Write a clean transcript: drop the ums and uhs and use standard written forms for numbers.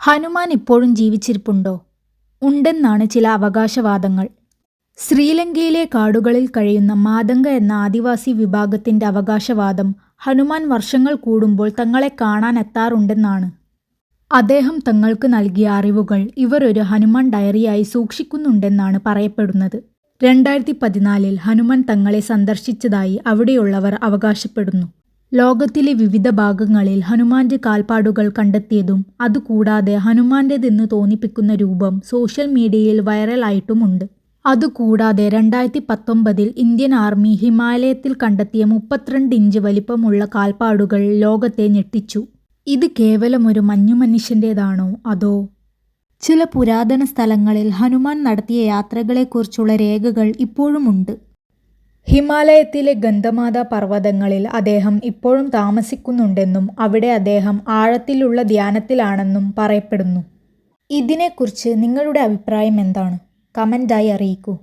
ഹനുമാൻ ഇപ്പോഴും ജീവിച്ചിരിപ്പുണ്ടോ? ഉണ്ടെന്നാണ് ചില അവകാശവാദങ്ങൾ. ശ്രീലങ്കയിലെ കാടുകളിൽ കഴിയുന്ന മാതംഗ എന്ന ആദിവാസി വിഭാഗത്തിന്റെ അവകാശവാദം ഹനുമാൻ വർഷങ്ങൾ കൂടുമ്പോൾ തങ്ങളെ കാണാനെത്താറുണ്ടെന്നാണ്. അദ്ദേഹം തങ്ങൾക്ക് നൽകിയ അറിവുകൾ ഇവർ ഒരു ഹനുമാൻ ഡയറിയായി സൂക്ഷിക്കുന്നുണ്ടെന്നാണ് പറയപ്പെടുന്നത്. 2014 ഹനുമാൻ തങ്ങളെ സന്ദർശിച്ചതായി അവിടെയുള്ളവർ അവകാശപ്പെടുന്നു. ലോകത്തിലെ വിവിധ ഭാഗങ്ങളിൽ ഹനുമാന്റെ കാൽപ്പാടുകൾ കണ്ടെത്തിയതും അതുകൂടാതെ ഹനുമാന്റേതെന്ന് തോന്നിപ്പിക്കുന്ന രൂപം സോഷ്യൽ മീഡിയയിൽ വൈറലായിട്ടുമുണ്ട്. അതുകൂടാതെ 2019 ഇന്ത്യൻ ആർമി ഹിമാലയത്തിൽ കണ്ടെത്തിയ 32 ഇഞ്ച് വലിപ്പമുള്ള കാൽപ്പാടുകൾ ലോകത്തെ ഞെട്ടിച്ചു. ഇത് കേവലം ഒരു മഞ്ഞുമനുഷ്യൻ്റേതാണോ അതോ? ചില പുരാതന സ്ഥലങ്ങളിൽ ഹനുമാൻ നടത്തിയ യാത്രകളെക്കുറിച്ചുള്ള രേഖകൾ ഇപ്പോഴുമുണ്ട്. ഹിമാലയത്തിലെ ഗന്ധമാദ പർവ്വതങ്ങളിൽ അദ്ദേഹം ഇപ്പോഴും താമസിക്കുന്നുണ്ടെന്നും അവിടെ അദ്ദേഹം ആഴത്തിലുള്ള ധ്യാനത്തിലാണെന്നും പറയപ്പെടുന്നു. ഇതിനെക്കുറിച്ച് നിങ്ങളുടെ അഭിപ്രായം എന്താണ്? കമൻ്റായി അറിയിക്കൂ.